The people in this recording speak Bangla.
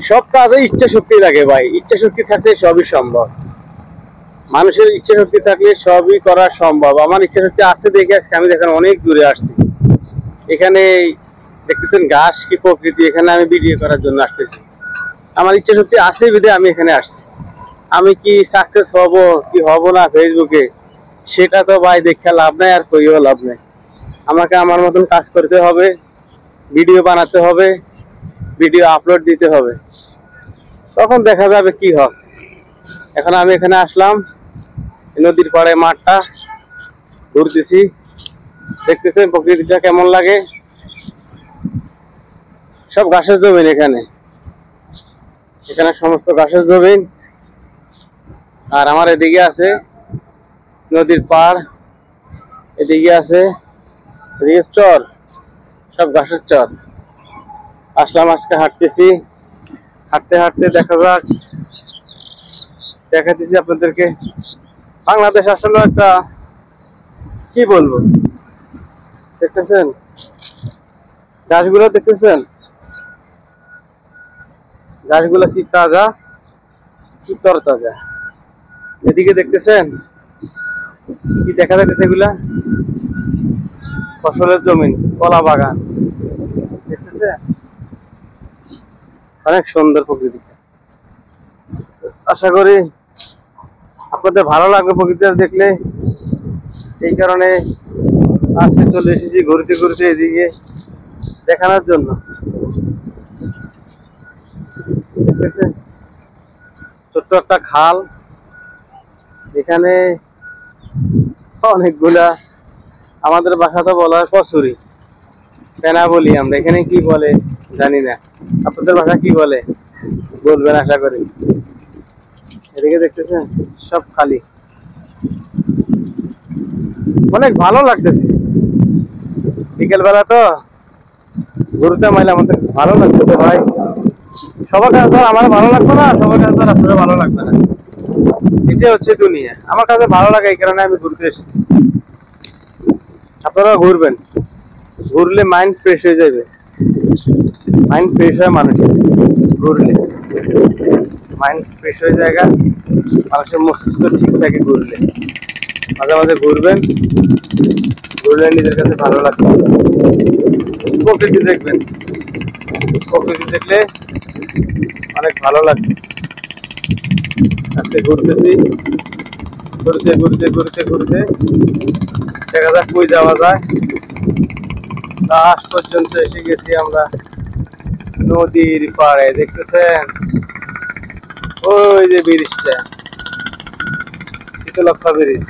সব কাজে ইচ্ছা শক্তি লাগে ভাই, ইচ্ছা শক্তি থাকলে সবই সম্ভব। মানুষের ইচ্ছা শক্তি থাকলে সবই করা সম্ভব। আমার ইচ্ছা শক্তি আছে দেখে আজকে আমি দেখেন অনেক দূরে আসছি। এখানে দেখতেছেন ঘাস কি প্রকৃতি, এখানে আমি ভিডিও করার জন্য আসতেছি। আমার ইচ্ছা শক্তি আছে বিধে আমি এখানে আসছি। আমি কি সাকসেস হব কি হব না ফেসবুকে, সেটা তো ভাই দেখে লাভ নাই আর কইও লাভ নাই। আমাকে আমার মতন কাজ করতে হবে, ভিডিও বানাতে হবে, ভিডিও আপলোড দিতে হবে, তখন দেখা যাবে কি হয়। এখন আমি এখানে আসলাম, নদীর পাড়ে মাঠটা ঘুরতেছি, দেখতেছেন প্রকৃতিটা কেমন লাগে। সব ঘাসের জমিন, এখানে এখানে সমস্ত ঘাসের জমিন। আর আমার এদিকে আছে নদীর পাড়, এদিকে আছে চর, সব ঘাসের চর। আসলাম আজকে হাঁটতেছি, হাঁটতে হাঁটতে দেখা যাক, দেখাতেছি আপনাদেরকে। বাংলাদেশ আসলে একটা কি বলবো, দেখতেছেন গাছগুলো, দেখতেছেন গাছগুলো কি তাজা, কি তরতাজা। এদিকে দেখতেছেন কি দেখা যাচ্ছে, এগুলা ফসলের জমিন, কলা বাগান, দেখতেছেন অনেক সুন্দর প্রকৃতি। আশা করি আপনাদের ভালো লাগবে প্রকৃতিটা দেখলে। এই কারণে আজকে চলে এসেছি ঘুরতে ঘুরতে এদিকে দেখানোর জন্য। দেখতেছেন ছোট্ট একটা খাল, এখানে অনেকগুলা, আমাদের বাসাতে বলা হয় কচুরি, পেনা বলি আমরা, এখানে কি বলে জানি না। আপনাদের বাসা কি বলে বলবেন আশা করি। এদিকে দেখতেছেন সব খালি, অনেক ভালো লাগতেছে। বিকেল বেলা তো ঘুরতে মাইলে আমাদের ভালো লাগতেছে ভাই। সবার কাছে ধর আমার ভালো লাগবে না, সবার কাছে ধর আপনার ভালো লাগবে না, এটা হচ্ছে দুনিয়া। আমার কাছে ভালো লাগে, এই কারণে আমি ঘুরতে এসেছি। আপনারা ঘুরবেন, ঘুরলে মাইন্ড ফ্রেশ হয়ে যাবে। মাইন্ড ফ্রেশ হয় মানুষের ঘুরলে, মাইন্ড ফ্রেশ হয়ে জায়গা, মানুষের মস্তিষ্ক ঠিক থাকে ঘুরলে। মাঝে মাঝে ঘুরবেন, ঘুরলে নিজের কাছে ভালো লাগবে। প্রকৃতি দেখবেন, প্রকৃতি দেখলে অনেক ভালো লাগবে। আজকে ঘুরতেছি, ঘুরতে ঘুরতে ঘুরতে ঘুরতে দেখা যাক কই যাওয়া যায়। লাস্ট পর্যন্ত এসে গেছি আমরা নদীর পাড়ে। দেখতেছেন ওই যে ব্রিজটা, শীতলক্ষা ব্রিজ।